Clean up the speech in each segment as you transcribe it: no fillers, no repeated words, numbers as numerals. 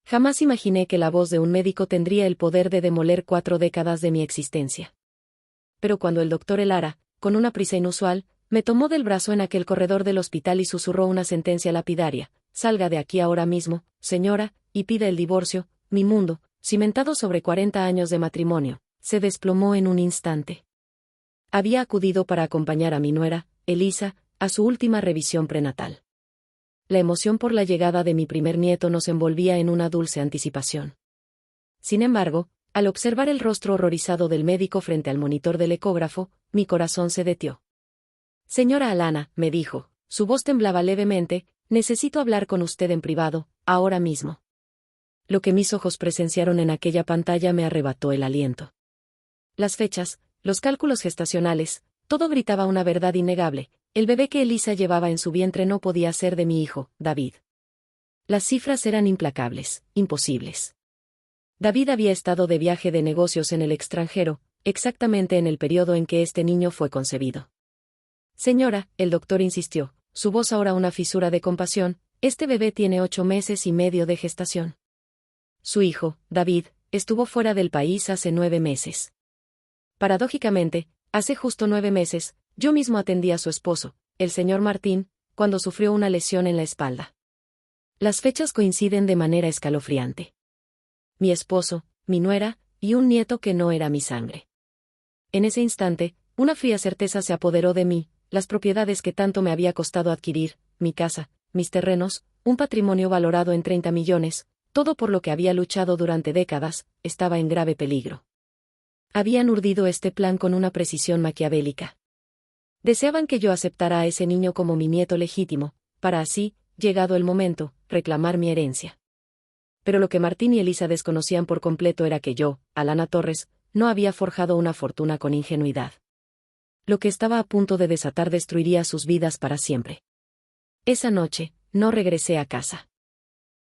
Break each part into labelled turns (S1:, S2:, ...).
S1: Jamás imaginé que la voz de un médico tendría el poder de demoler 4 décadas de mi existencia. Pero cuando el doctor Elara, con una prisa inusual, me tomó del brazo en aquel corredor del hospital y susurró una sentencia lapidaria: salga de aquí ahora mismo, señora, y pida el divorcio, mi mundo, cimentado sobre 40 años de matrimonio, se desplomó en un instante. Había acudido para acompañar a mi nuera, Elisa, a su última revisión prenatal. La emoción por la llegada de mi primer nieto nos envolvía en una dulce anticipación. Sin embargo, al observar el rostro horrorizado del médico frente al monitor del ecógrafo, mi corazón se detuvo. Señora Alana, me dijo, su voz temblaba levemente, necesito hablar con usted en privado, ahora mismo. Lo que mis ojos presenciaron en aquella pantalla me arrebató el aliento. Las fechas, los cálculos gestacionales, todo gritaba una verdad innegable: el bebé que Elisa llevaba en su vientre no podía ser de mi hijo, David. Las cifras eran implacables, imposibles. David había estado de viaje de negocios en el extranjero, exactamente en el periodo en que este niño fue concebido. Señora, el doctor insistió, su voz ahora una fisura de compasión, este bebé tiene 8 meses y medio de gestación. Su hijo, David, estuvo fuera del país hace 9 meses. Paradójicamente, hace justo 9 meses, yo mismo atendí a su esposo, el señor Martín, cuando sufrió una lesión en la espalda. Las fechas coinciden de manera escalofriante. Mi esposo, mi nuera, y un nieto que no era mi sangre. En ese instante, una fría certeza se apoderó de mí: las propiedades que tanto me había costado adquirir, mi casa, mis terrenos, un patrimonio valorado en 30 millones, todo por lo que había luchado durante décadas, estaba en grave peligro. Habían urdido este plan con una precisión maquiavélica. Deseaban que yo aceptara a ese niño como mi nieto legítimo, para así, llegado el momento, reclamar mi herencia. Pero lo que Martín y Elisa desconocían por completo era que yo, Alana Torres, no había forjado una fortuna con ingenuidad. Lo que estaba a punto de desatar destruiría sus vidas para siempre. Esa noche, no regresé a casa.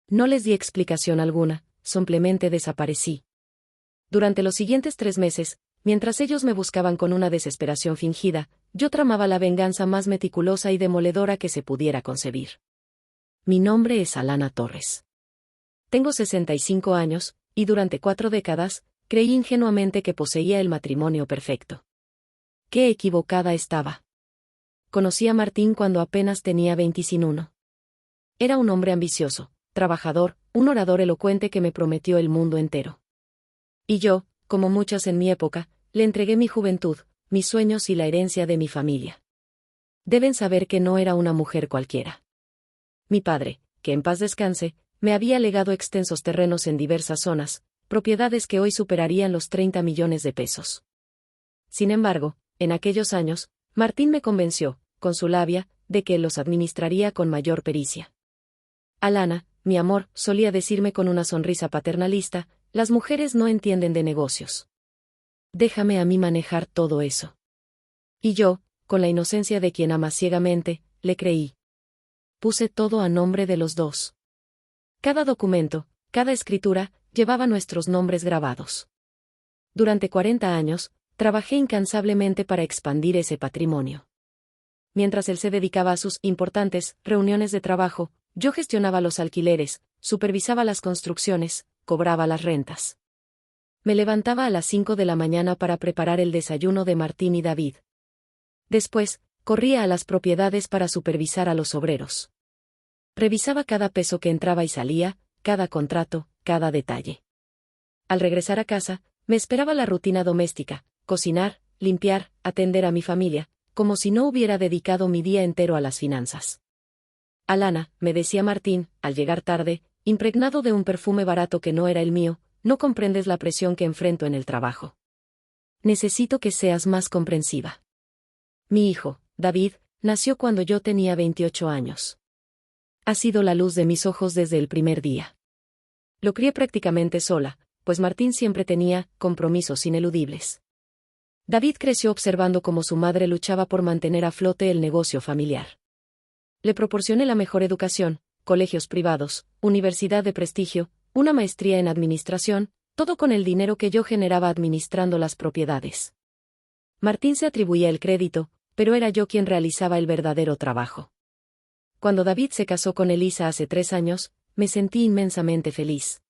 S1: No les di explicación alguna, simplemente desaparecí. Durante los siguientes 3 meses, mientras ellos me buscaban con una desesperación fingida, yo tramaba la venganza más meticulosa y demoledora que se pudiera concebir. Mi nombre es Alana Torres. Tengo 65 años, y durante 4 décadas, creí ingenuamente que poseía el matrimonio perfecto. Qué equivocada estaba. Conocí a Martín cuando apenas tenía 21. Era un hombre ambicioso, trabajador, un orador elocuente que me prometió el mundo entero. Y yo, como muchas en mi época, le entregué mi juventud, mis sueños y la herencia de mi familia. Deben saber que no era una mujer cualquiera. Mi padre, que en paz descanse, me había legado extensos terrenos en diversas zonas, propiedades que hoy superarían los 30 millones de pesos. Sin embargo, en aquellos años, Martín me convenció, con su labia, de que él los administraría con mayor pericia. Alana, mi amor, solía decirme con una sonrisa paternalista, las mujeres no entienden de negocios. Déjame a mí manejar todo eso. Y yo, con la inocencia de quien ama ciegamente, le creí. Puse todo a nombre de los dos. Cada documento, cada escritura, llevaba nuestros nombres grabados. Durante 40 años, trabajé incansablemente para expandir ese patrimonio. Mientras él se dedicaba a sus importantes reuniones de trabajo, yo gestionaba los alquileres, supervisaba las construcciones, cobraba las rentas. Me levantaba a las 5 de la mañana para preparar el desayuno de Martín y David. Después, corría a las propiedades para supervisar a los obreros. Revisaba cada peso que entraba y salía, cada contrato, cada detalle. Al regresar a casa, me esperaba la rutina doméstica: cocinar, limpiar, atender a mi familia, como si no hubiera dedicado mi día entero a las finanzas. Alana, me decía Martín, al llegar tarde, impregnado de un perfume barato que no era el mío, no comprendes la presión que enfrento en el trabajo. Necesito que seas más comprensiva. Mi hijo, David, nació cuando yo tenía 28 años. Ha sido la luz de mis ojos desde el primer día. Lo crié prácticamente sola, pues Martín siempre tenía compromisos ineludibles. David creció observando cómo su madre luchaba por mantener a flote el negocio familiar. Le proporcioné la mejor educación, colegios privados, universidad de prestigio, una maestría en administración, todo con el dinero que yo generaba administrando las propiedades. Martín se atribuía el crédito, pero era yo quien realizaba el verdadero trabajo. Cuando David se casó con Elisa hace 3 años, me sentí inmensamente feliz.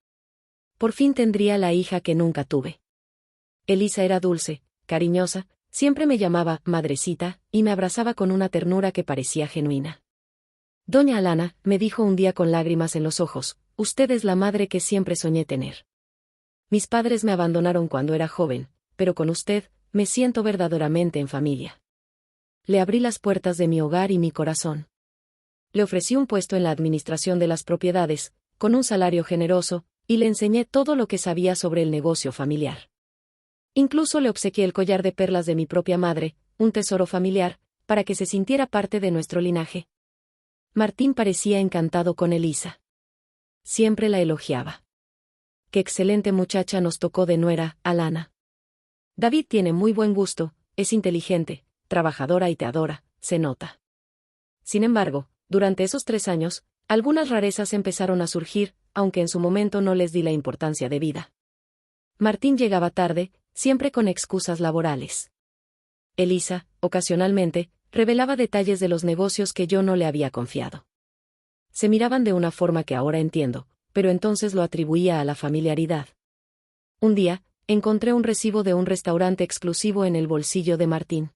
S1: Por fin tendría la hija que nunca tuve. Elisa era dulce, cariñosa, siempre me llamaba madrecita, y me abrazaba con una ternura que parecía genuina. Doña Alana, me dijo un día con lágrimas en los ojos, usted es la madre que siempre soñé tener. Mis padres me abandonaron cuando era joven, pero con usted, me siento verdaderamente en familia. Le abrí las puertas de mi hogar y mi corazón. Le ofrecí un puesto en la administración de las propiedades, con un salario generoso, y le enseñé todo lo que sabía sobre el negocio familiar. Incluso le obsequié el collar de perlas de mi propia madre, un tesoro familiar, para que se sintiera parte de nuestro linaje. Martín parecía encantado con Elisa. Siempre la elogiaba. Qué excelente muchacha nos tocó de nuera, Alana. David tiene muy buen gusto, es inteligente, trabajadora y te adora, se nota. Sin embargo, durante esos 3 años, algunas rarezas empezaron a surgir, aunque en su momento no les di la importancia debida. Martín llegaba tarde, siempre con excusas laborales. Elisa, ocasionalmente, revelaba detalles de los negocios que yo no le había confiado. Se miraban de una forma que ahora entiendo, pero entonces lo atribuía a la familiaridad. Un día, encontré un recibo de un restaurante exclusivo en el bolsillo de Martín.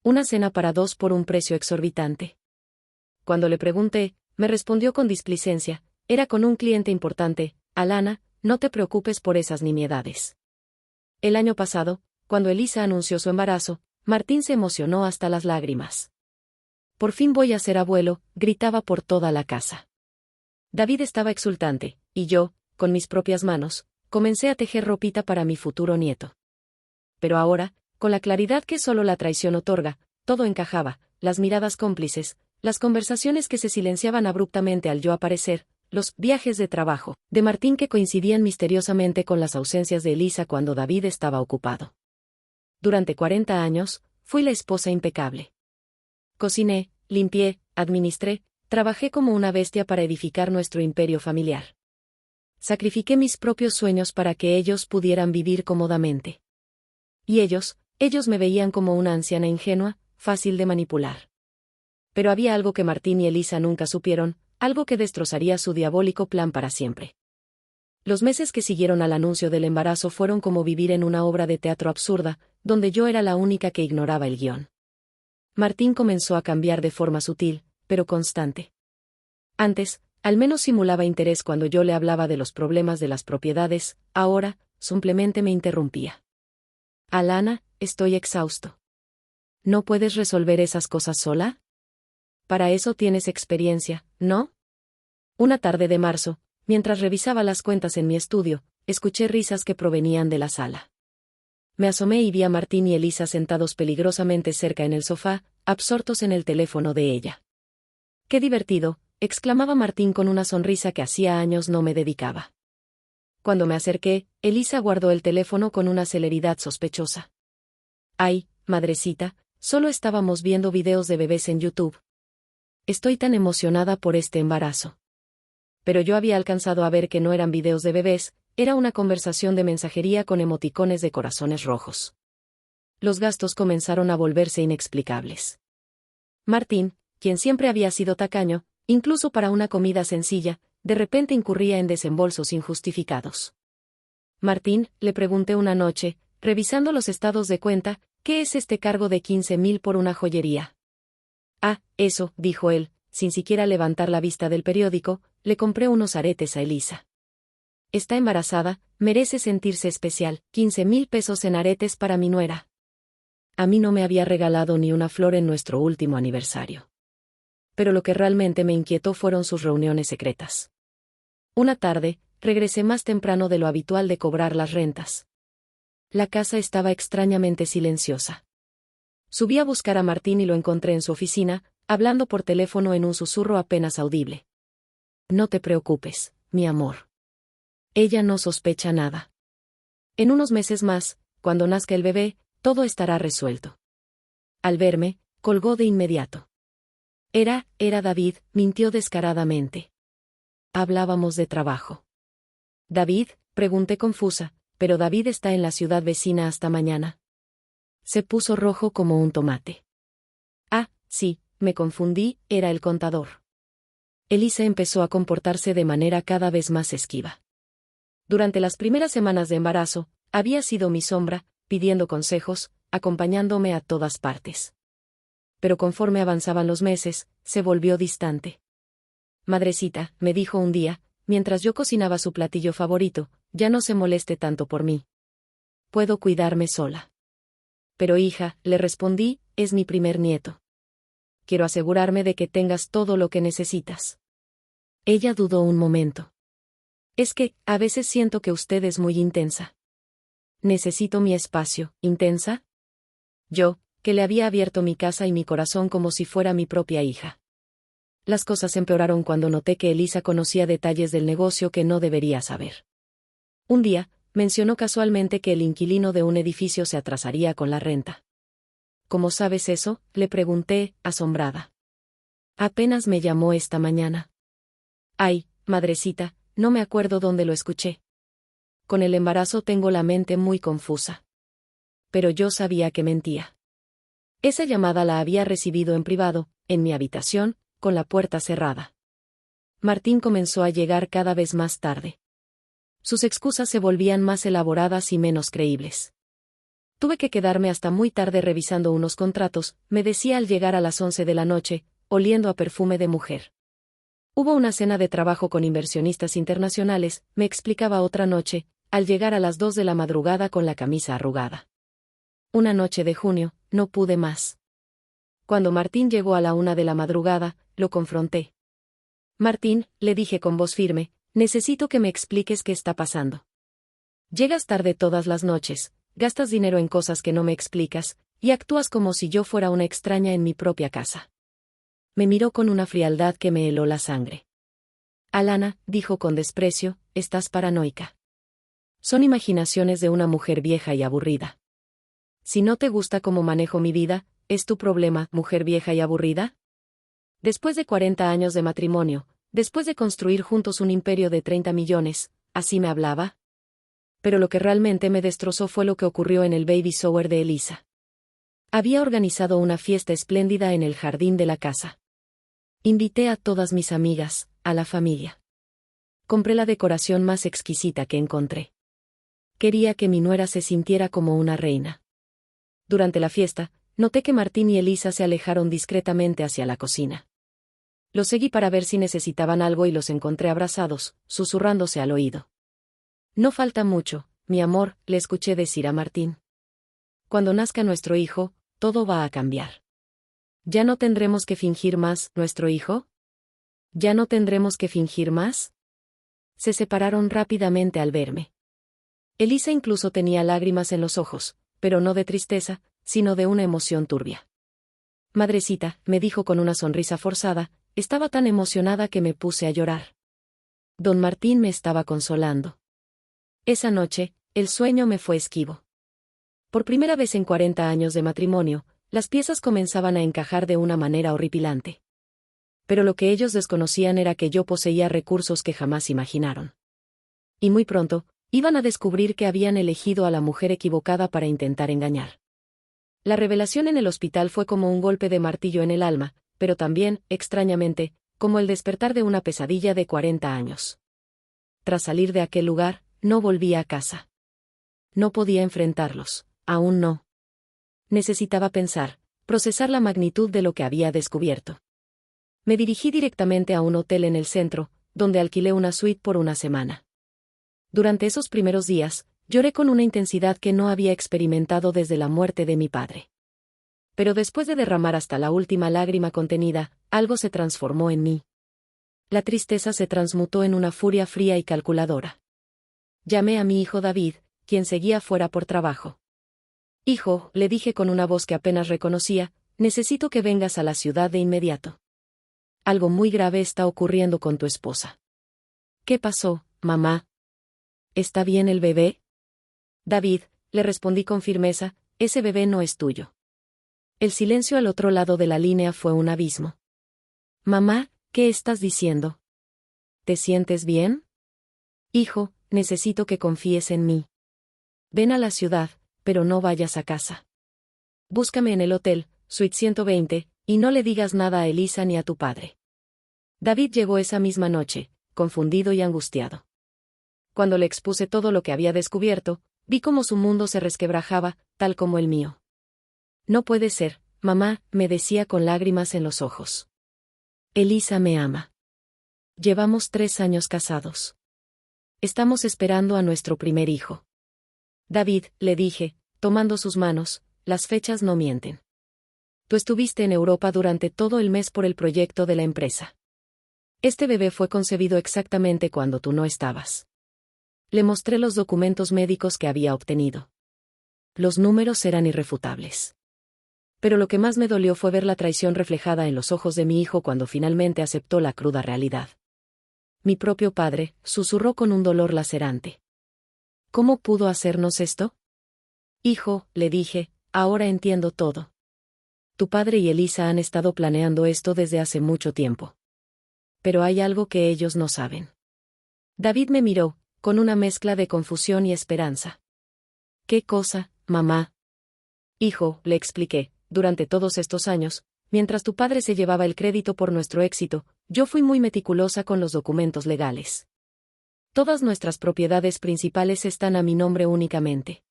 S1: Una cena para 2 por un precio exorbitante. Cuando le pregunté, me respondió con displicencia, era con un cliente importante, Alana, no te preocupes por esas nimiedades. El año pasado, cuando Elisa anunció su embarazo, Martín se emocionó hasta las lágrimas. Por fin voy a ser abuelo, gritaba por toda la casa. David estaba exultante, y yo, con mis propias manos, comencé a tejer ropita para mi futuro nieto. Pero ahora, con la claridad que solo la traición otorga, todo encajaba, las miradas cómplices, las conversaciones que se silenciaban abruptamente al yo aparecer, los viajes de trabajo de Martín que coincidían misteriosamente con las ausencias de Elisa cuando David estaba ocupado. Durante 40 años, fui la esposa impecable. Cociné, limpié, administré, trabajé como una bestia para edificar nuestro imperio familiar. Sacrifiqué mis propios sueños para que ellos pudieran vivir cómodamente. Y ellos me veían como una anciana ingenua, fácil de manipular. Pero había algo que Martín y Elisa nunca supieron, algo que destrozaría su diabólico plan para siempre. Los meses que siguieron al anuncio del embarazo fueron como vivir en una obra de teatro absurda, donde yo era la única que ignoraba el guión. Martín comenzó a cambiar de forma sutil, pero constante. Antes, al menos simulaba interés cuando yo le hablaba de los problemas de las propiedades, ahora, simplemente me interrumpía. Alana, estoy exhausto. ¿No puedes resolver esas cosas sola? Para eso tienes experiencia, ¿no? Una tarde de marzo, mientras revisaba las cuentas en mi estudio, escuché risas que provenían de la sala. Me asomé y vi a Martín y Elisa sentados peligrosamente cerca en el sofá, absortos en el teléfono de ella. ¡Qué divertido!, exclamaba Martín con una sonrisa que hacía años no me dedicaba. Cuando me acerqué, Elisa guardó el teléfono con una celeridad sospechosa. ¡Ay, madrecita! Solo estábamos viendo videos de bebés en YouTube. Estoy tan emocionada por este embarazo. Pero yo había alcanzado a ver que no eran videos de bebés, era una conversación de mensajería con emoticones de corazones rojos. Los gastos comenzaron a volverse inexplicables. Martín, quien siempre había sido tacaño, incluso para una comida sencilla, de repente incurría en desembolsos injustificados. Martín, le pregunté una noche, revisando los estados de cuenta, ¿qué es este cargo de 15.000 por una joyería? Ah, eso, dijo él, sin siquiera levantar la vista del periódico, le compré unos aretes a Elisa. Está embarazada, merece sentirse especial, 15.000 pesos en aretes para mi nuera. A mí no me había regalado ni una flor en nuestro último aniversario. Pero lo que realmente me inquietó fueron sus reuniones secretas. Una tarde, regresé más temprano de lo habitual de cobrar las rentas. La casa estaba extrañamente silenciosa. Subí a buscar a Martín y lo encontré en su oficina, hablando por teléfono en un susurro apenas audible. No te preocupes, mi amor. Ella no sospecha nada. En unos meses más, cuando nazca el bebé, todo estará resuelto. Al verme, colgó de inmediato. Era David, mintió descaradamente. Hablábamos de trabajo. ¿David?, pregunté confusa, pero David está en la ciudad vecina hasta mañana. Se puso rojo como un tomate. Ah, sí, me confundí, era el contador. Elisa empezó a comportarse de manera cada vez más esquiva. Durante las primeras semanas de embarazo, había sido mi sombra, pidiendo consejos, acompañándome a todas partes. Pero conforme avanzaban los meses, se volvió distante. Madrecita, me dijo un día, mientras yo cocinaba su platillo favorito, ya no se moleste tanto por mí. Puedo cuidarme sola. Pero hija, le respondí, es mi primer nieto. Quiero asegurarme de que tengas todo lo que necesitas. Ella dudó un momento. Es que, a veces siento que usted es muy intensa. Necesito mi espacio. ¿Intensa? Yo, que le había abierto mi casa y mi corazón como si fuera mi propia hija. Las cosas empeoraron cuando noté que Elisa conocía detalles del negocio que no debería saber. Un día, mencionó casualmente que el inquilino de un edificio se atrasaría con la renta. ¿Cómo sabes eso?, le pregunté, asombrada. Apenas me llamó esta mañana. Ay, madrecita, no me acuerdo dónde lo escuché. Con el embarazo tengo la mente muy confusa. Pero yo sabía que mentía. Esa llamada la había recibido en privado, en mi habitación, con la puerta cerrada. Martín comenzó a llegar cada vez más tarde. Sus excusas se volvían más elaboradas y menos creíbles. Tuve que quedarme hasta muy tarde revisando unos contratos, me decía al llegar a las 11 de la noche, oliendo a perfume de mujer. Hubo una cena de trabajo con inversionistas internacionales, me explicaba otra noche, al llegar a las 2 de la madrugada con la camisa arrugada. Una noche de junio, no pude más. Cuando Martín llegó a la 1 de la madrugada, lo confronté. Martín, le dije con voz firme, necesito que me expliques qué está pasando. Llegas tarde todas las noches, gastas dinero en cosas que no me explicas, y actúas como si yo fuera una extraña en mi propia casa. Me miró con una frialdad que me heló la sangre. Alana, dijo con desprecio, estás paranoica. Son imaginaciones de una mujer vieja y aburrida. Si no te gusta cómo manejo mi vida, ¿es tu problema, mujer vieja y aburrida? Después de 40 años de matrimonio, después de construir juntos un imperio de 30 millones, ¿así me hablaba? Pero lo que realmente me destrozó fue lo que ocurrió en el baby shower de Elisa. Había organizado una fiesta espléndida en el jardín de la casa. Invité a todas mis amigas, a la familia. Compré la decoración más exquisita que encontré. Quería que mi nuera se sintiera como una reina. Durante la fiesta, noté que Martín y Elisa se alejaron discretamente hacia la cocina. Los seguí para ver si necesitaban algo y los encontré abrazados, susurrándose al oído. No falta mucho, mi amor, le escuché decir a Martín. Cuando nazca nuestro hijo, todo va a cambiar. ¿Ya no tendremos que fingir más, nuestro hijo? ¿Ya no tendremos que fingir más? Se separaron rápidamente al verme. Elisa incluso tenía lágrimas en los ojos, pero no de tristeza, sino de una emoción turbia. Madrecita, me dijo con una sonrisa forzada, estaba tan emocionada que me puse a llorar. Don Martín me estaba consolando. Esa noche, el sueño me fue esquivo. Por primera vez en 40 años de matrimonio, las piezas comenzaban a encajar de una manera horripilante. Pero lo que ellos desconocían era que yo poseía recursos que jamás imaginaron. Y muy pronto, iban a descubrir que habían elegido a la mujer equivocada para intentar engañar. La revelación en el hospital fue como un golpe de martillo en el alma, pero también, extrañamente, como el despertar de una pesadilla de 40 años. Tras salir de aquel lugar, no volví a casa. No podía enfrentarlos, aún no. Necesitaba pensar, procesar la magnitud de lo que había descubierto. Me dirigí directamente a un hotel en el centro, donde alquilé una suite por una semana. Durante esos primeros días, lloré con una intensidad que no había experimentado desde la muerte de mi padre. Pero después de derramar hasta la última lágrima contenida, algo se transformó en mí. La tristeza se transmutó en una furia fría y calculadora. Llamé a mi hijo David, quien seguía fuera por trabajo. Hijo, le dije con una voz que apenas reconocía, necesito que vengas a la ciudad de inmediato. Algo muy grave está ocurriendo con tu esposa. ¿Qué pasó, mamá? ¿Está bien el bebé? David, le respondí con firmeza, ese bebé no es tuyo. El silencio al otro lado de la línea fue un abismo. Mamá, ¿qué estás diciendo? ¿Te sientes bien? Hijo, necesito que confíes en mí. Ven a la ciudad, pero no vayas a casa. Búscame en el hotel, suite 120, y no le digas nada a Elisa ni a tu padre. David llegó esa misma noche, confundido y angustiado. cuando le expuse todo lo que había descubierto, vi cómo su mundo se resquebrajaba, tal como el mío. No puede ser, mamá, me decía con lágrimas en los ojos. Elisa me ama. Llevamos 3 años casados. Estamos esperando a nuestro primer hijo. David, le dije, tomando sus manos, las fechas no mienten. Tú estuviste en Europa durante todo el mes por el proyecto de la empresa. Este bebé fue concebido exactamente cuando tú no estabas. Le mostré los documentos médicos que había obtenido. Los números eran irrefutables. Pero lo que más me dolió fue ver la traición reflejada en los ojos de mi hijo cuando finalmente aceptó la cruda realidad. Mi propio padre, susurró con un dolor lacerante. ¿Cómo pudo hacernos esto? Hijo, le dije, ahora entiendo todo. Tu padre y Elisa han estado planeando esto desde hace mucho tiempo. Pero hay algo que ellos no saben. David me miró, con una mezcla de confusión y esperanza. ¿Qué cosa, mamá? Hijo, le expliqué, durante todos estos años, mientras tu padre se llevaba el crédito por nuestro éxito, yo fui muy meticulosa con los documentos legales. Todas nuestras propiedades principales están a mi nombre únicamente.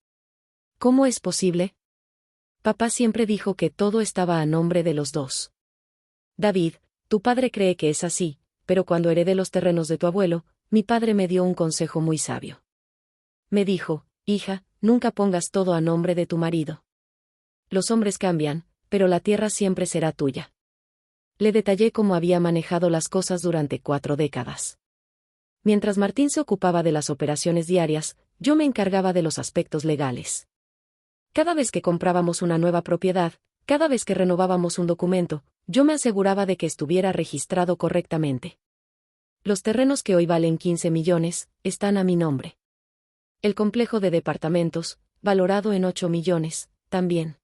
S1: ¿Cómo es posible? Papá siempre dijo que todo estaba a nombre de los dos. David, tu padre cree que es así, pero cuando heredé los terrenos de tu abuelo, mi padre me dio un consejo muy sabio. Me dijo, hija, nunca pongas todo a nombre de tu marido. Los hombres cambian, pero la tierra siempre será tuya. Le detallé cómo había manejado las cosas durante 4 décadas. Mientras Martín se ocupaba de las operaciones diarias, yo me encargaba de los aspectos legales. Cada vez que comprábamos una nueva propiedad, cada vez que renovábamos un documento, yo me aseguraba de que estuviera registrado correctamente. Los terrenos que hoy valen 15 millones, están a mi nombre. El complejo de departamentos, valorado en 8 millones, también.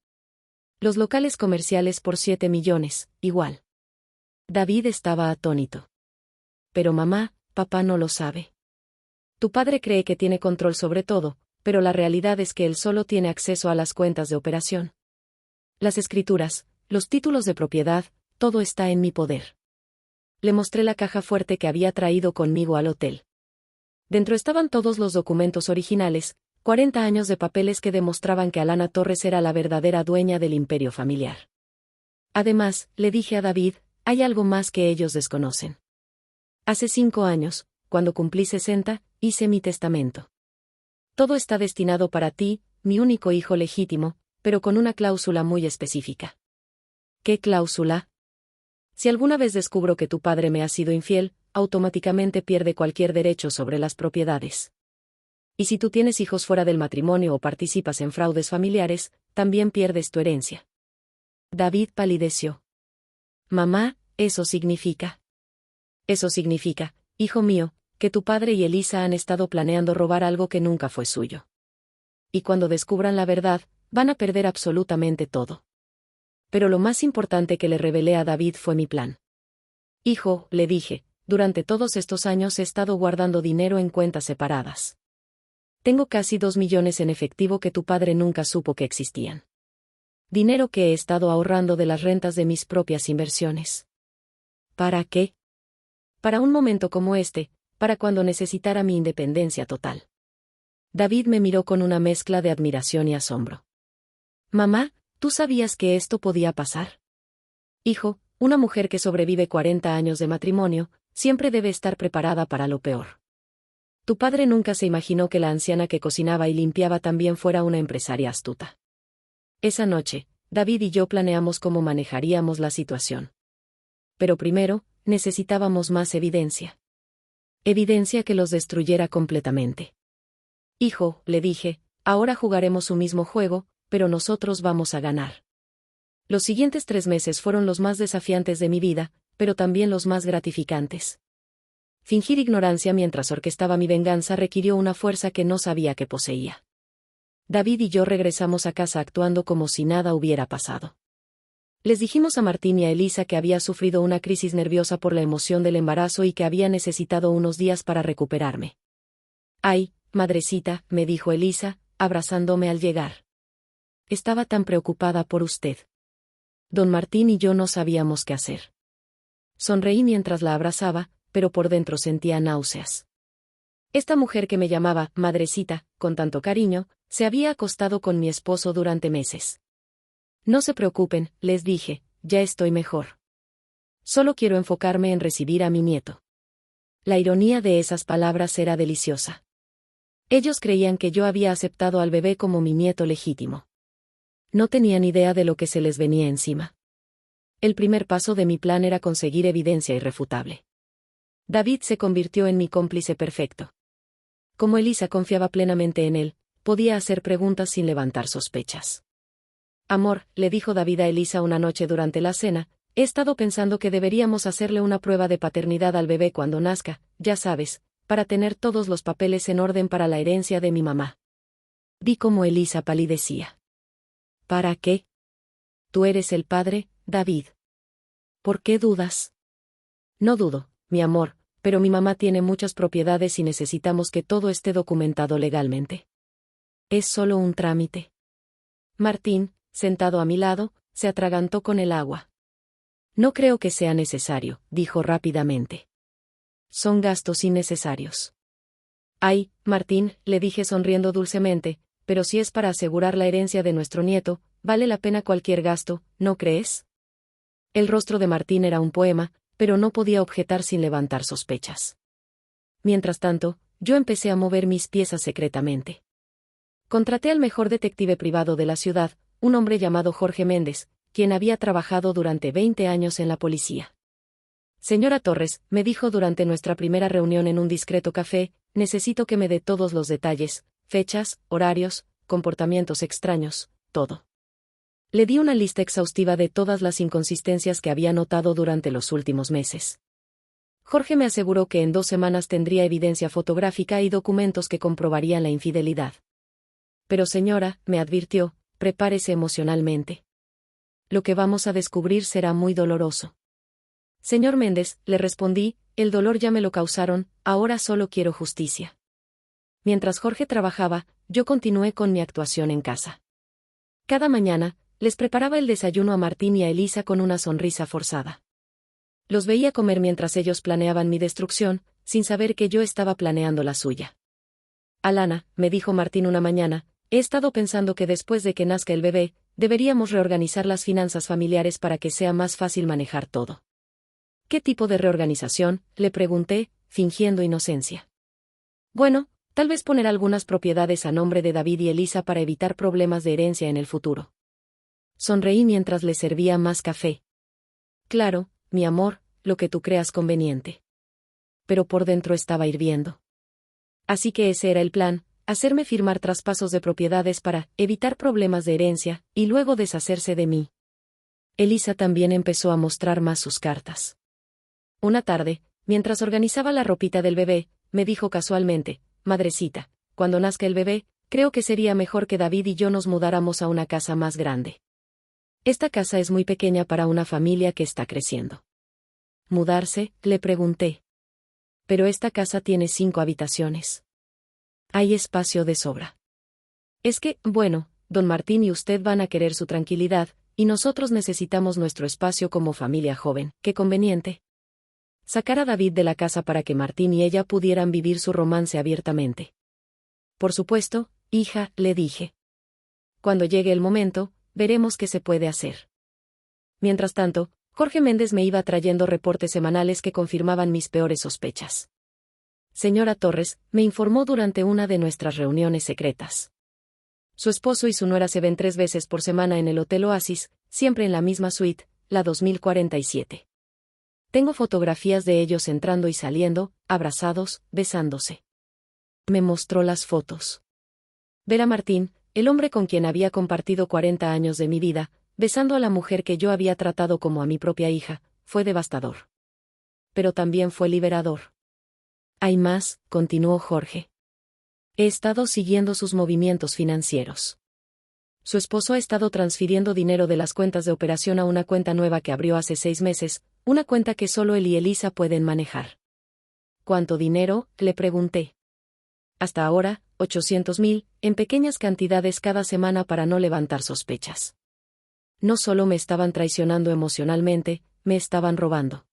S1: Los locales comerciales por 7 millones, igual. David estaba atónito. Pero mamá, papá no lo sabe. Tu padre cree que tiene control sobre todo, pero la realidad es que él solo tiene acceso a las cuentas de operación. Las escrituras, los títulos de propiedad, todo está en mi poder. Le mostré la caja fuerte que había traído conmigo al hotel. Dentro estaban todos los documentos originales, 40 años de papeles que demostraban que Alana Torres era la verdadera dueña del imperio familiar. Además, le dije a David, hay algo más que ellos desconocen. Hace 5 años, cuando cumplí 60, hice mi testamento. Todo está destinado para ti, mi único hijo legítimo, pero con una cláusula muy específica. ¿Qué cláusula? Si alguna vez descubro que tu padre me ha sido infiel, automáticamente pierde cualquier derecho sobre las propiedades. Y si tú tienes hijos fuera del matrimonio o participas en fraudes familiares, también pierdes tu herencia. David palideció. Mamá, eso significa. Eso significa, hijo mío, que tu padre y Elisa han estado planeando robar algo que nunca fue suyo. Y cuando descubran la verdad, van a perder absolutamente todo. Pero lo más importante que le revelé a David fue mi plan. Hijo, le dije, durante todos estos años he estado guardando dinero en cuentas separadas. Tengo casi 2 millones en efectivo que tu padre nunca supo que existían. Dinero que he estado ahorrando de las rentas de mis propias inversiones. ¿Para qué? Para un momento como este, para cuando necesitara mi independencia total. David me miró con una mezcla de admiración y asombro. Mamá, ¿tú sabías que esto podía pasar? Hijo, una mujer que sobrevive 40 años de matrimonio, siempre debe estar preparada para lo peor. Tu padre nunca se imaginó que la anciana que cocinaba y limpiaba también fuera una empresaria astuta. Esa noche, David y yo planeamos cómo manejaríamos la situación. Pero primero, necesitábamos más evidencia. Evidencia que los destruyera completamente. Hijo, le dije, ahora jugaremos su mismo juego, pero nosotros vamos a ganar. Los siguientes 3 meses fueron los más desafiantes de mi vida, pero también los más gratificantes. Fingir ignorancia mientras orquestaba mi venganza requirió una fuerza que no sabía que poseía. David y yo regresamos a casa actuando como si nada hubiera pasado. Les dijimos a Martín y a Elisa que había sufrido una crisis nerviosa por la emoción del embarazo y que había necesitado unos días para recuperarme. Ay, madrecita, me dijo Elisa, abrazándome al llegar. Estaba tan preocupada por usted. Don Martín y yo no sabíamos qué hacer. Sonreí mientras la abrazaba, pero por dentro sentía náuseas. Esta mujer que me llamaba madrecita, con tanto cariño, se había acostado con mi esposo durante meses. No se preocupen, les dije, ya estoy mejor. Solo quiero enfocarme en recibir a mi nieto. La ironía de esas palabras era deliciosa. Ellos creían que yo había aceptado al bebé como mi nieto legítimo. No tenían idea de lo que se les venía encima. El primer paso de mi plan era conseguir evidencia irrefutable. David se convirtió en mi cómplice perfecto. Como Elisa confiaba plenamente en él, podía hacer preguntas sin levantar sospechas. Amor, le dijo David a Elisa una noche durante la cena, he estado pensando que deberíamos hacerle una prueba de paternidad al bebé cuando nazca, ya sabes, para tener todos los papeles en orden para la herencia de mi mamá. Vi cómo Elisa palidecía. ¿Para qué? Tú eres el padre, David. ¿Por qué dudas? No dudo, mi amor, pero mi mamá tiene muchas propiedades y necesitamos que todo esté documentado legalmente. Es solo un trámite. Martín, sentado a mi lado, se atragantó con el agua. No creo que sea necesario, dijo rápidamente. Son gastos innecesarios. Ay, Martín, le dije sonriendo dulcemente, pero si es para asegurar la herencia de nuestro nieto, vale la pena cualquier gasto, ¿no crees? El rostro de Martín era un poema, pero no podía objetar sin levantar sospechas. Mientras tanto, yo empecé a mover mis piezas secretamente. Contraté al mejor detective privado de la ciudad, un hombre llamado Jorge Méndez, quien había trabajado durante 20 años en la policía. Señora Torres, me dijo durante nuestra primera reunión en un discreto café, necesito que me dé todos los detalles, fechas, horarios, comportamientos extraños, todo. Le di una lista exhaustiva de todas las inconsistencias que había notado durante los últimos meses. Jorge me aseguró que en 2 semanas tendría evidencia fotográfica y documentos que comprobarían la infidelidad. Pero señora, me advirtió, prepárese emocionalmente. Lo que vamos a descubrir será muy doloroso. Señor Méndez, le respondí, el dolor ya me lo causaron, ahora solo quiero justicia. Mientras Jorge trabajaba, yo continué con mi actuación en casa. Cada mañana, les preparaba el desayuno a Martín y a Elisa con una sonrisa forzada. Los veía comer mientras ellos planeaban mi destrucción, sin saber que yo estaba planeando la suya. Alana, me dijo Martín una mañana, he estado pensando que después de que nazca el bebé, deberíamos reorganizar las finanzas familiares para que sea más fácil manejar todo. ¿Qué tipo de reorganización?, le pregunté, fingiendo inocencia. Bueno, tal vez poner algunas propiedades a nombre de David y Elisa para evitar problemas de herencia en el futuro. Sonreí mientras le servía más café. Claro, mi amor, lo que tú creas conveniente. Pero por dentro estaba hirviendo. Así que ese era el plan, hacerme firmar traspasos de propiedades para evitar problemas de herencia, y luego deshacerse de mí. Elisa también empezó a mostrar más sus cartas. Una tarde, mientras organizaba la ropita del bebé, me dijo casualmente, madrecita, cuando nazca el bebé, creo que sería mejor que David y yo nos mudáramos a una casa más grande. Esta casa es muy pequeña para una familia que está creciendo. ¿Mudarse?, le pregunté. Pero esta casa tiene 5 habitaciones. Hay espacio de sobra. Es que, bueno, don Martín y usted van a querer su tranquilidad, y nosotros necesitamos nuestro espacio como familia joven. Qué conveniente. Sacar a David de la casa para que Martín y ella pudieran vivir su romance abiertamente. Por supuesto, hija, le dije. Cuando llegue el momento, veremos qué se puede hacer. Mientras tanto, Jorge Méndez me iba trayendo reportes semanales que confirmaban mis peores sospechas. Señora Torres, me informó durante una de nuestras reuniones secretas. Su esposo y su nuera se ven 3 veces por semana en el Hotel Oasis, siempre en la misma suite, la 2047. Tengo fotografías de ellos entrando y saliendo, abrazados, besándose. Me mostró las fotos. Ver a Martín, el hombre con quien había compartido 40 años de mi vida, besando a la mujer que yo había tratado como a mi propia hija, fue devastador. Pero también fue liberador. Hay más, continuó Jorge. He estado siguiendo sus movimientos financieros. Su esposo ha estado transfiriendo dinero de las cuentas de operación a una cuenta nueva que abrió hace 6 meses, una cuenta que solo él y Elisa pueden manejar. ¿Cuánto dinero?, le pregunté. Hasta ahora, 800.000, en pequeñas cantidades cada semana para no levantar sospechas. No solo me estaban traicionando emocionalmente, me estaban robando.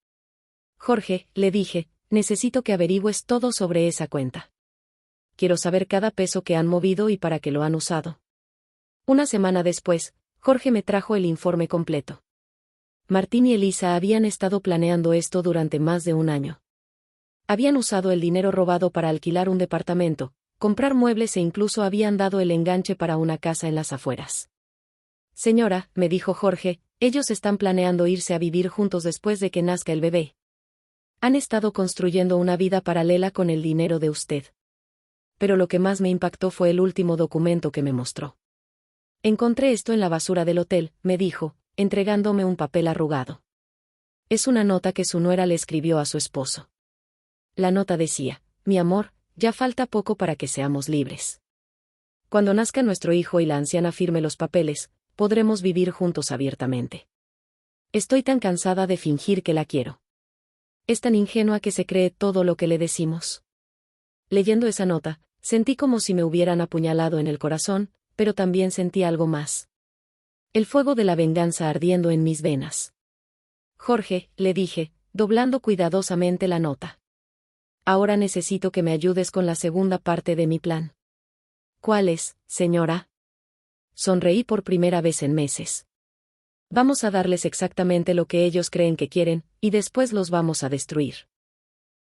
S1: Jorge, le dije, necesito que averigües todo sobre esa cuenta. quiero saber cada peso que han movido y para qué lo han usado. Una semana después, Jorge me trajo el informe completo. Martín y Elisa habían estado planeando esto durante más de un año. Habían usado el dinero robado para alquilar un departamento, comprar muebles e incluso habían dado el enganche para una casa en las afueras. Señora, me dijo Jorge, ellos están planeando irse a vivir juntos después de que nazca el bebé. Han estado construyendo una vida paralela con el dinero de usted. Pero lo que más me impactó fue el último documento que me mostró. Encontré esto en la basura del hotel, me dijo, entregándome un papel arrugado. Es una nota que su nuera le escribió a su esposo. La nota decía: mi amor, ya falta poco para que seamos libres. Cuando nazca nuestro hijo y la anciana firme los papeles, podremos vivir juntos abiertamente. Estoy tan cansada de fingir que la quiero. Es tan ingenua que se cree todo lo que le decimos. Leyendo esa nota, sentí como si me hubieran apuñalado en el corazón, pero también sentí algo más. El fuego de la venganza ardiendo en mis venas. Jorge, le dije, doblando cuidadosamente la nota. Ahora necesito que me ayudes con la segunda parte de mi plan. ¿Cuál es, señora? Sonreí por primera vez en meses. Vamos a darles exactamente lo que ellos creen que quieren, y después los vamos a destruir.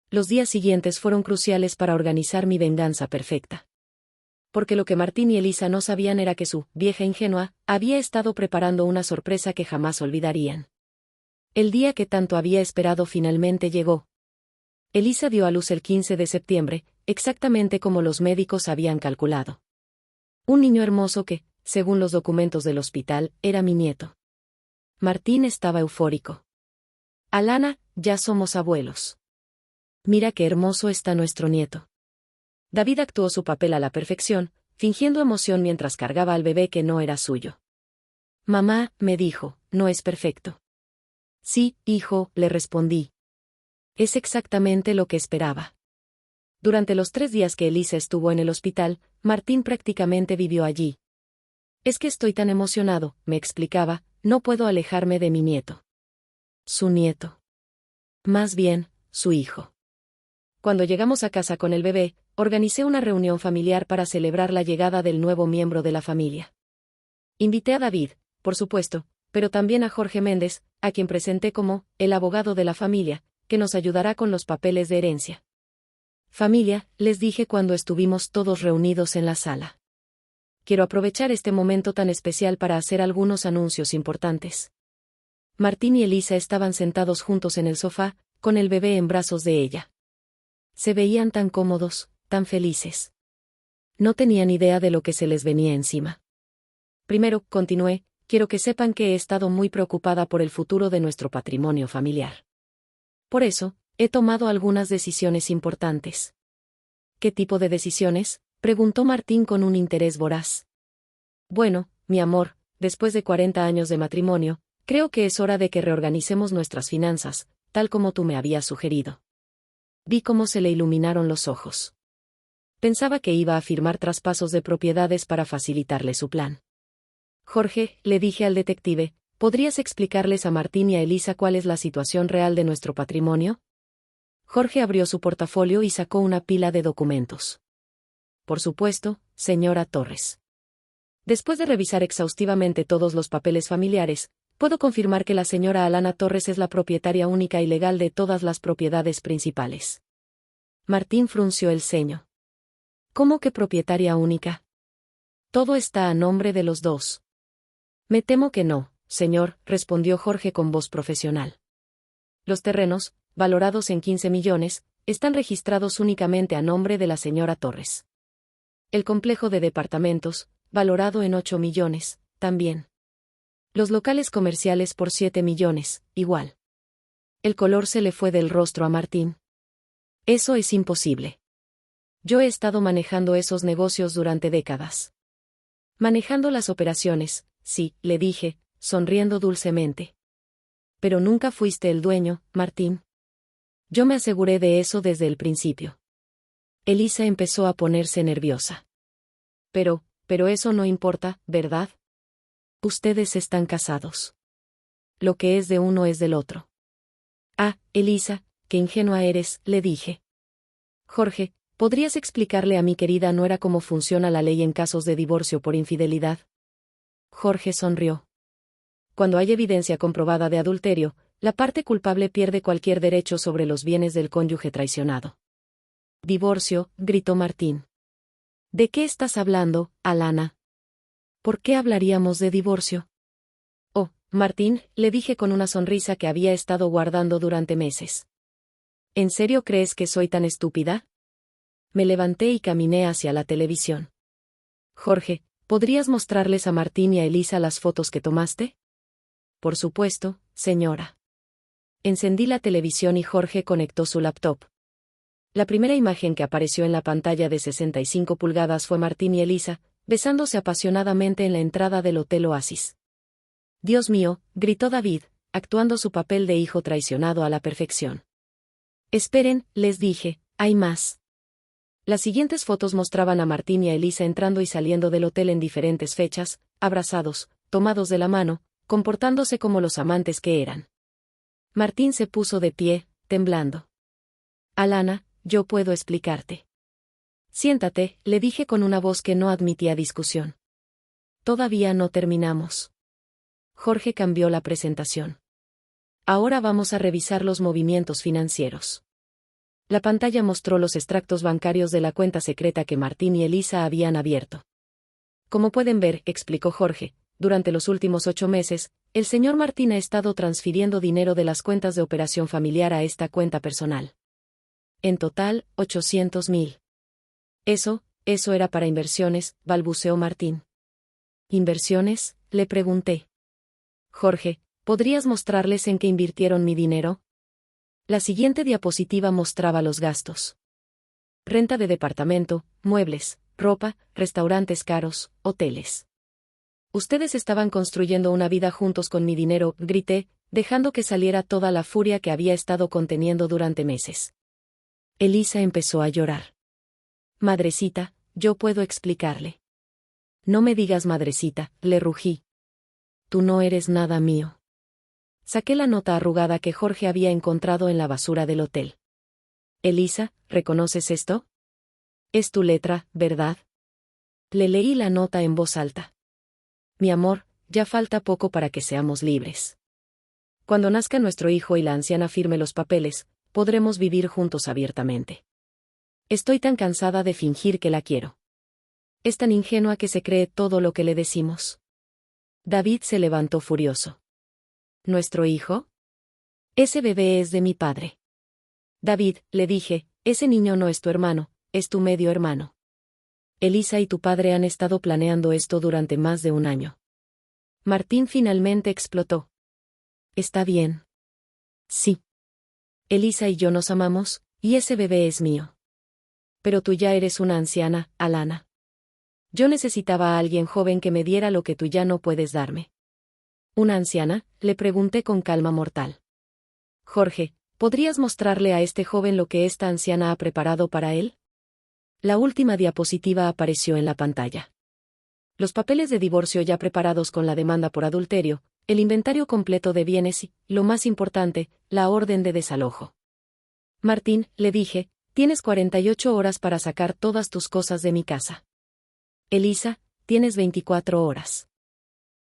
S1: Los días siguientes fueron cruciales para organizar mi venganza perfecta. Porque lo que Martín y Elisa no sabían era que su vieja ingenua había estado preparando una sorpresa que jamás olvidarían. El día que tanto había esperado finalmente llegó. Elisa dio a luz el 15 de septiembre, exactamente como los médicos habían calculado. Un niño hermoso que, según los documentos del hospital, era mi nieto. Martín estaba eufórico. Alana, ya somos abuelos. Mira qué hermoso está nuestro nieto. David actuó su papel a la perfección, fingiendo emoción mientras cargaba al bebé que no era suyo. Mamá, me dijo, no es perfecto. Sí, hijo, le respondí. Es exactamente lo que esperaba. Durante los 3 días que Elisa estuvo en el hospital, Martín prácticamente vivió allí. Es que estoy tan emocionado, me explicaba, no puedo alejarme de mi nieto. Su nieto. Más bien, su hijo. Cuando llegamos a casa con el bebé, organicé una reunión familiar para celebrar la llegada del nuevo miembro de la familia. Invité a David, por supuesto, pero también a Jorge Méndez, a quien presenté como el abogado de la familia, que nos ayudará con los papeles de herencia. Familia, les dije cuando estuvimos todos reunidos en la sala. Quiero aprovechar este momento tan especial para hacer algunos anuncios importantes. Martín y Elisa estaban sentados juntos en el sofá, con el bebé en brazos de ella. Se veían tan cómodos, tan felices. No tenían idea de lo que se les venía encima. Primero, continué, quiero que sepan que he estado muy preocupada por el futuro de nuestro patrimonio familiar. Por eso, he tomado algunas decisiones importantes. ¿Qué tipo de decisiones?, preguntó Martín con un interés voraz. Bueno, mi amor, después de 40 años de matrimonio, creo que es hora de que reorganicemos nuestras finanzas, tal como tú me habías sugerido. Vi cómo se le iluminaron los ojos. Pensaba que iba a firmar traspasos de propiedades para facilitarle su plan. Jorge, le dije al detective, ¿podrías explicarles a Martín y a Elisa cuál es la situación real de nuestro patrimonio? Jorge abrió su portafolio y sacó una pila de documentos. Por supuesto, señora Torres. Después de revisar exhaustivamente todos los papeles familiares, puedo confirmar que la señora Alana Torres es la propietaria única y legal de todas las propiedades principales. Martín frunció el ceño. ¿Cómo que propietaria única? Todo está a nombre de los dos. Me temo que no, señor, respondió Jorge con voz profesional. Los terrenos, valorados en 15 millones, están registrados únicamente a nombre de la señora Torres. El complejo de departamentos, valorado en 8 millones, también. Los locales comerciales por 7 millones, igual. El color se le fue del rostro a Martín. Eso es imposible. Yo he estado manejando esos negocios durante décadas. Manejando las operaciones, sí, le dije, sonriendo dulcemente. Pero nunca fuiste el dueño, Martín. Yo me aseguré de eso desde el principio. Elisa empezó a ponerse nerviosa. Pero eso no importa, ¿verdad? Ustedes están casados. Lo que es de uno es del otro. Ah, Elisa, qué ingenua eres, le dije. Jorge, ¿podrías explicarle a mi querida nuera cómo funciona la ley en casos de divorcio por infidelidad? Jorge sonrió. Cuando hay evidencia comprobada de adulterio, la parte culpable pierde cualquier derecho sobre los bienes del cónyuge traicionado. Divorcio, gritó Martín. ¿De qué estás hablando, Alana? ¿Por qué hablaríamos de divorcio? Oh, Martín, le dije con una sonrisa que había estado guardando durante meses. ¿En serio crees que soy tan estúpida? Me levanté y caminé hacia la televisión. Jorge, ¿podrías mostrarles a Martín y a Elisa las fotos que tomaste? Por supuesto, señora. Encendí la televisión y Jorge conectó su laptop. La primera imagen que apareció en la pantalla de 65 pulgadas fue Martín y Elisa, besándose apasionadamente en la entrada del Hotel Oasis. Dios mío, gritó David, actuando su papel de hijo traicionado a la perfección. Esperen, les dije, hay más. Las siguientes fotos mostraban a Martín y a Elisa entrando y saliendo del hotel en diferentes fechas, abrazados, tomados de la mano, comportándose como los amantes que eran. Martín se puso de pie, temblando. Alana, yo puedo explicarte. Siéntate, le dije con una voz que no admitía discusión. Todavía no terminamos. Jorge cambió la presentación. Ahora vamos a revisar los movimientos financieros. La pantalla mostró los extractos bancarios de la cuenta secreta que Martín y Elisa habían abierto. Como pueden ver, explicó Jorge, durante los últimos 8 meses, el señor Martín ha estado transfiriendo dinero de las cuentas de operación familiar a esta cuenta personal. En total, 800.000. Eso era para inversiones, balbuceó Martín. ¿Inversiones?, le pregunté. Jorge, ¿podrías mostrarles en qué invirtieron mi dinero? La siguiente diapositiva mostraba los gastos. Renta de departamento, muebles, ropa, restaurantes caros, hoteles. Ustedes estaban construyendo una vida juntos con mi dinero, grité, dejando que saliera toda la furia que había estado conteniendo durante meses. Elisa empezó a llorar. Madrecita, yo puedo explicarle. No me digas madrecita, le rugí. Tú no eres nada mío. Saqué la nota arrugada que Jorge había encontrado en la basura del hotel. Elisa, ¿reconoces esto? Es tu letra, ¿verdad? Le leí la nota en voz alta. Mi amor, ya falta poco para que seamos libres. Cuando nazca nuestro hijo y la anciana firme los papeles, podremos vivir juntos abiertamente. Estoy tan cansada de fingir que la quiero. Es tan ingenua que se cree todo lo que le decimos. David se levantó furioso. ¿Nuestro hijo? Ese bebé es de mi padre. David, le dije, ese niño no es tu hermano, es tu medio hermano. Elisa y tu padre han estado planeando esto durante más de un año. Martín finalmente explotó. Está bien. Sí. Elisa y yo nos amamos, y ese bebé es mío. Pero tú ya eres una anciana, Alana. Yo necesitaba a alguien joven que me diera lo que tú ya no puedes darme. ¿Una anciana?, le pregunté con calma mortal. Jorge, ¿podrías mostrarle a este joven lo que esta anciana ha preparado para él? La última diapositiva apareció en la pantalla. Los papeles de divorcio ya preparados con la demanda por adulterio, el inventario completo de bienes y, lo más importante, la orden de desalojo. Martín, le dije, tienes 48 horas para sacar todas tus cosas de mi casa. Elisa, tienes 24 horas.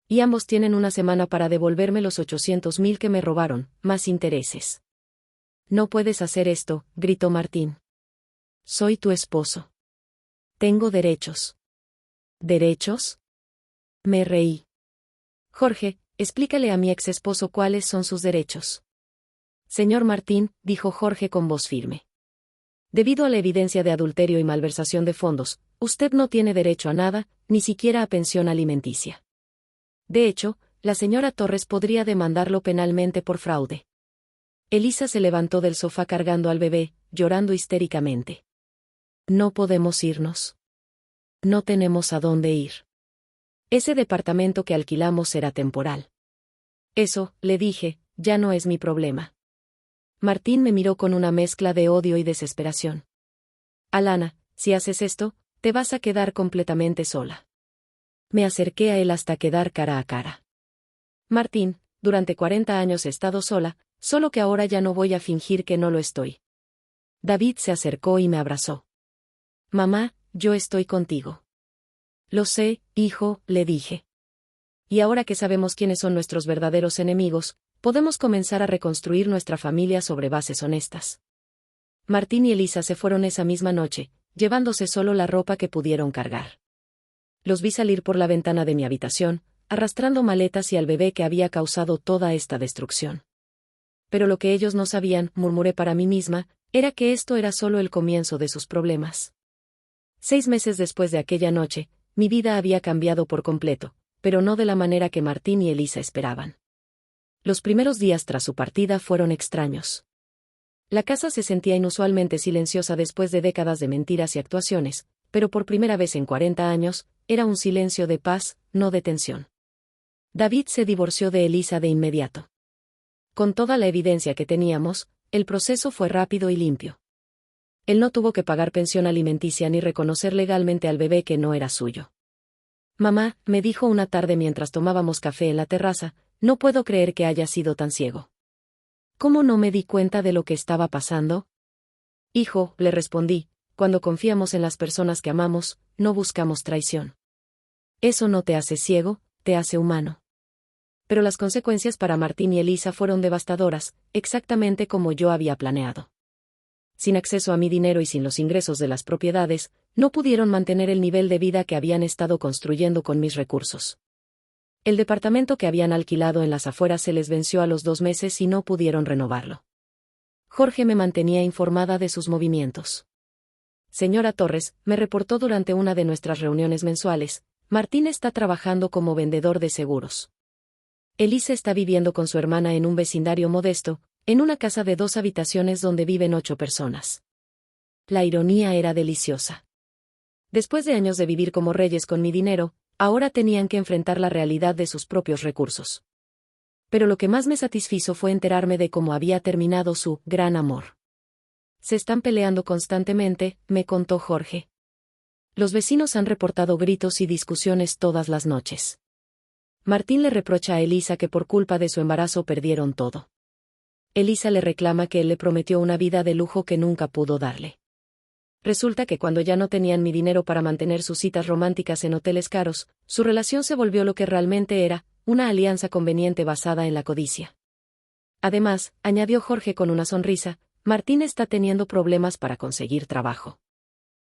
S1: Y ambos tienen una semana para devolverme los 800.000 que me robaron, más intereses. No puedes hacer esto, gritó Martín. Soy tu esposo. Tengo derechos. ¿Derechos? Me reí. Jorge, explícale a mi ex esposo cuáles son sus derechos. Señor Martín, dijo Jorge con voz firme. Debido a la evidencia de adulterio y malversación de fondos, usted no tiene derecho a nada, ni siquiera a pensión alimenticia. De hecho, la señora Torres podría demandarlo penalmente por fraude. Elisa se levantó del sofá cargando al bebé, llorando histéricamente. No podemos irnos. No tenemos a dónde ir. Ese departamento que alquilamos será temporal. Eso, le dije, ya no es mi problema. Martín me miró con una mezcla de odio y desesperación. Alana, si haces esto, te vas a quedar completamente sola. Me acerqué a él hasta quedar cara a cara. Martín, durante 40 años he estado sola, solo que ahora ya no voy a fingir que no lo estoy. David se acercó y me abrazó. Mamá, yo estoy contigo. Lo sé, hijo, le dije. Y ahora que sabemos quiénes son nuestros verdaderos enemigos, podemos comenzar a reconstruir nuestra familia sobre bases honestas. Martín y Elisa se fueron esa misma noche, llevándose solo la ropa que pudieron cargar. Los vi salir por la ventana de mi habitación, arrastrando maletas y al bebé que había causado toda esta destrucción. Pero lo que ellos no sabían, murmuré para mí misma, era que esto era solo el comienzo de sus problemas. 6 meses después de aquella noche, mi vida había cambiado por completo, pero no de la manera que Martín y Elisa esperaban. Los primeros días tras su partida fueron extraños. La casa se sentía inusualmente silenciosa después de décadas de mentiras y actuaciones, pero por primera vez en 40 años, era un silencio de paz, no de tensión. David se divorció de Elisa de inmediato. Con toda la evidencia que teníamos, el proceso fue rápido y limpio. Él no tuvo que pagar pensión alimenticia ni reconocer legalmente al bebé que no era suyo. Mamá, me dijo una tarde mientras tomábamos café en la terraza, no puedo creer que haya sido tan ciego. ¿Cómo no me di cuenta de lo que estaba pasando? Hijo, le respondí, cuando confiamos en las personas que amamos, no buscamos traición. Eso no te hace ciego, te hace humano. Pero las consecuencias para Martín y Elisa fueron devastadoras, exactamente como yo había planeado. Sin acceso a mi dinero y sin los ingresos de las propiedades, no pudieron mantener el nivel de vida que habían estado construyendo con mis recursos. El departamento que habían alquilado en las afueras se les venció a los 2 meses y no pudieron renovarlo. Jorge me mantenía informada de sus movimientos. Señora Torres, me reportó durante una de nuestras reuniones mensuales, Martín está trabajando como vendedor de seguros. Elisa está viviendo con su hermana en un vecindario modesto, en una casa de 2 habitaciones donde viven 8 personas. La ironía era deliciosa. Después de años de vivir como reyes con mi dinero, ahora tenían que enfrentar la realidad de sus propios recursos. Pero lo que más me satisfizo fue enterarme de cómo había terminado su gran amor. Se están peleando constantemente, me contó Jorge. Los vecinos han reportado gritos y discusiones todas las noches. Martín le reprocha a Elisa que por culpa de su embarazo perdieron todo. Elisa le reclama que él le prometió una vida de lujo que nunca pudo darle. Resulta que cuando ya no tenían mi dinero para mantener sus citas románticas en hoteles caros, su relación se volvió lo que realmente era, una alianza conveniente basada en la codicia. Además, añadió Jorge con una sonrisa, Martín está teniendo problemas para conseguir trabajo.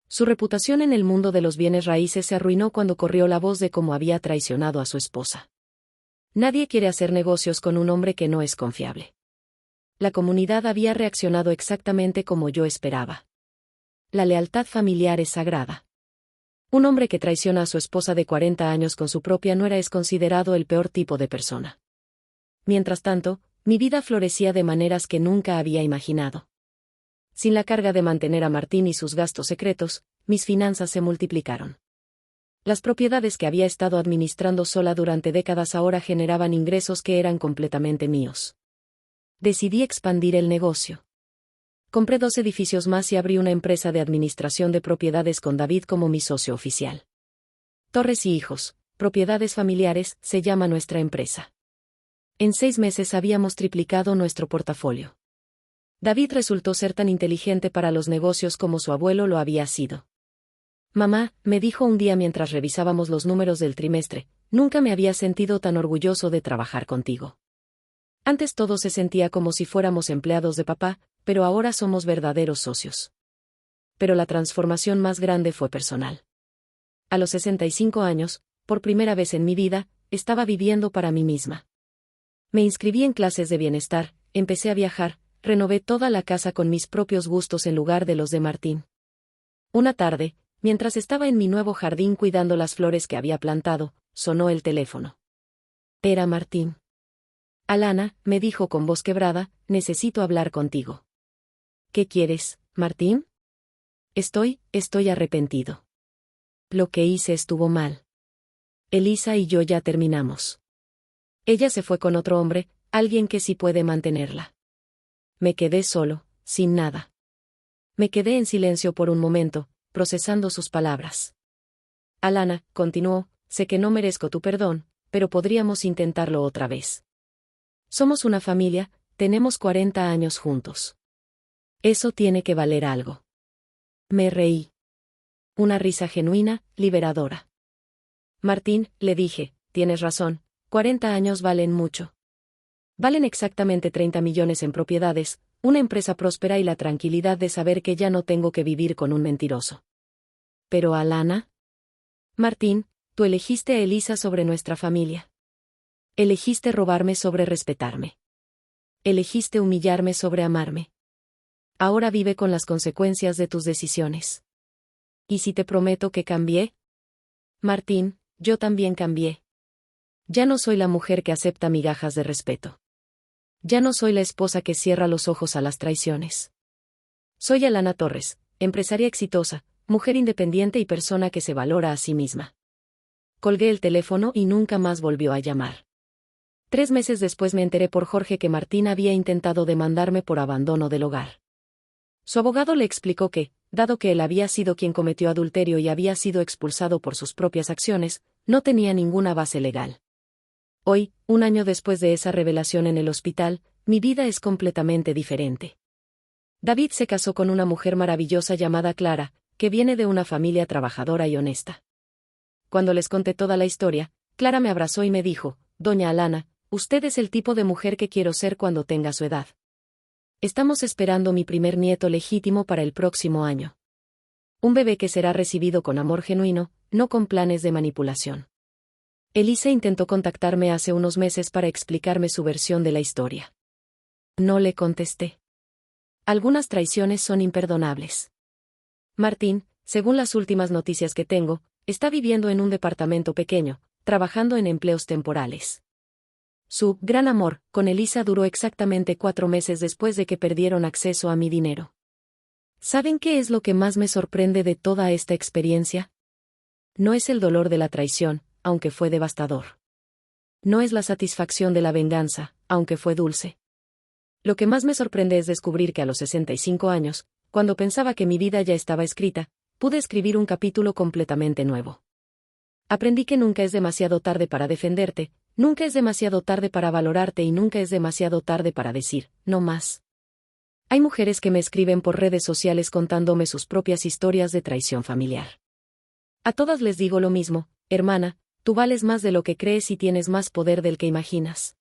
S1: Su reputación en el mundo de los bienes raíces se arruinó cuando corrió la voz de cómo había traicionado a su esposa. Nadie quiere hacer negocios con un hombre que no es confiable. La comunidad había reaccionado exactamente como yo esperaba. La lealtad familiar es sagrada. Un hombre que traiciona a su esposa de 40 años con su propia nuera es considerado el peor tipo de persona. Mientras tanto, mi vida florecía de maneras que nunca había imaginado. Sin la carga de mantener a Martín y sus gastos secretos, mis finanzas se multiplicaron. Las propiedades que había estado administrando sola durante décadas ahora generaban ingresos que eran completamente míos. Decidí expandir el negocio. Compré 2 edificios más y abrí una empresa de administración de propiedades con David como mi socio oficial. Torres y Hijos, Propiedades Familiares, se llama nuestra empresa. En 6 meses habíamos triplicado nuestro portafolio. David resultó ser tan inteligente para los negocios como su abuelo lo había sido. Mamá, me dijo un día mientras revisábamos los números del trimestre, nunca me había sentido tan orgulloso de trabajar contigo. Antes todo se sentía como si fuéramos empleados de papá, pero ahora somos verdaderos socios. Pero la transformación más grande fue personal. A los 65 años, por primera vez en mi vida, estaba viviendo para mí misma. Me inscribí en clases de bienestar, empecé a viajar, renové toda la casa con mis propios gustos en lugar de los de Martín. Una tarde, mientras estaba en mi nuevo jardín cuidando las flores que había plantado, sonó el teléfono. Era Martín. Alana, me dijo con voz quebrada, necesito hablar contigo. ¿Qué quieres, Martín? Estoy arrepentido. Lo que hice estuvo mal. Elisa y yo ya terminamos. Ella se fue con otro hombre, alguien que sí puede mantenerla. Me quedé solo, sin nada. Me quedé en silencio por un momento, procesando sus palabras. Alana, continuó, sé que no merezco tu perdón, pero podríamos intentarlo otra vez. Somos una familia, tenemos 40 años juntos. Eso tiene que valer algo. Me reí. Una risa genuina, liberadora. Martín, le dije, tienes razón, 40 años valen mucho. Valen exactamente 30 millones en propiedades, una empresa próspera y la tranquilidad de saber que ya no tengo que vivir con un mentiroso. Pero Alana. Martín, tú elegiste a Elisa sobre nuestra familia. Elegiste robarme sobre respetarme. Elegiste humillarme sobre amarme. Ahora vive con las consecuencias de tus decisiones. ¿Y si te prometo que cambié? Martín, yo también cambié. Ya no soy la mujer que acepta migajas de respeto. Ya no soy la esposa que cierra los ojos a las traiciones. Soy Alana Torres, empresaria exitosa, mujer independiente y persona que se valora a sí misma. Colgué el teléfono y nunca más volvió a llamar. 3 meses después me enteré por Jorge que Martín había intentado demandarme por abandono del hogar. Su abogado le explicó que, dado que él había sido quien cometió adulterio y había sido expulsado por sus propias acciones, no tenía ninguna base legal. Hoy, 1 año después de esa revelación en el hospital, mi vida es completamente diferente. David se casó con una mujer maravillosa llamada Clara, que viene de una familia trabajadora y honesta. Cuando les conté toda la historia, Clara me abrazó y me dijo, Doña Alana, usted es el tipo de mujer que quiero ser cuando tenga su edad. Estamos esperando mi primer nieto legítimo para el próximo año. Un bebé que será recibido con amor genuino, no con planes de manipulación. Elisa intentó contactarme hace unos meses para explicarme su versión de la historia. No le contesté. Algunas traiciones son imperdonables. Martín, según las últimas noticias que tengo, está viviendo en un departamento pequeño, trabajando en empleos temporales. Su gran amor con Elisa duró exactamente 4 meses después de que perdieron acceso a mi dinero. ¿Saben qué es lo que más me sorprende de toda esta experiencia? No es el dolor de la traición, aunque fue devastador. No es la satisfacción de la venganza, aunque fue dulce. Lo que más me sorprende es descubrir que a los 65 años, cuando pensaba que mi vida ya estaba escrita, pude escribir un capítulo completamente nuevo. Aprendí que nunca es demasiado tarde para defenderte, nunca es demasiado tarde para valorarte y nunca es demasiado tarde para decir, no más. Hay mujeres que me escriben por redes sociales contándome sus propias historias de traición familiar. A todas les digo lo mismo, hermana, tú vales más de lo que crees y tienes más poder del que imaginas.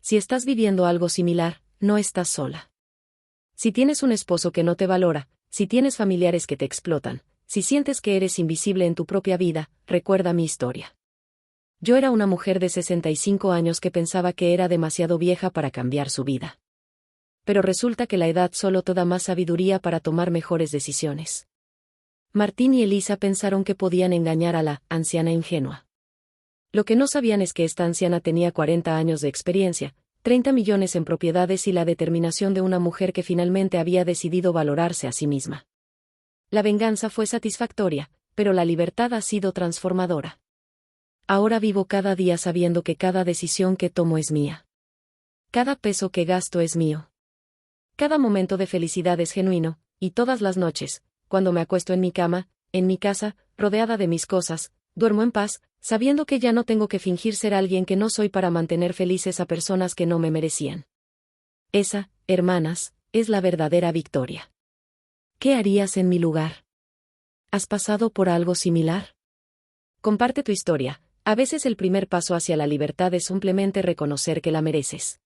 S1: Si estás viviendo algo similar, no estás sola. Si tienes un esposo que no te valora, si tienes familiares que te explotan, si sientes que eres invisible en tu propia vida, recuerda mi historia. Yo era una mujer de 65 años que pensaba que era demasiado vieja para cambiar su vida. Pero resulta que la edad solo te da más sabiduría para tomar mejores decisiones. Martín y Elisa pensaron que podían engañar a la anciana ingenua. Lo que no sabían es que esta anciana tenía 40 años de experiencia, 30 millones en propiedades y la determinación de una mujer que finalmente había decidido valorarse a sí misma. La venganza fue satisfactoria, pero la libertad ha sido transformadora. Ahora vivo cada día sabiendo que cada decisión que tomo es mía. Cada peso que gasto es mío. Cada momento de felicidad es genuino, y todas las noches, cuando me acuesto en mi cama, en mi casa, rodeada de mis cosas, duermo en paz, sabiendo que ya no tengo que fingir ser alguien que no soy para mantener felices a personas que no me merecían. Esa, hermanas, es la verdadera victoria. ¿Qué harías en mi lugar? ¿Has pasado por algo similar? Comparte tu historia. A veces el primer paso hacia la libertad es simplemente reconocer que la mereces.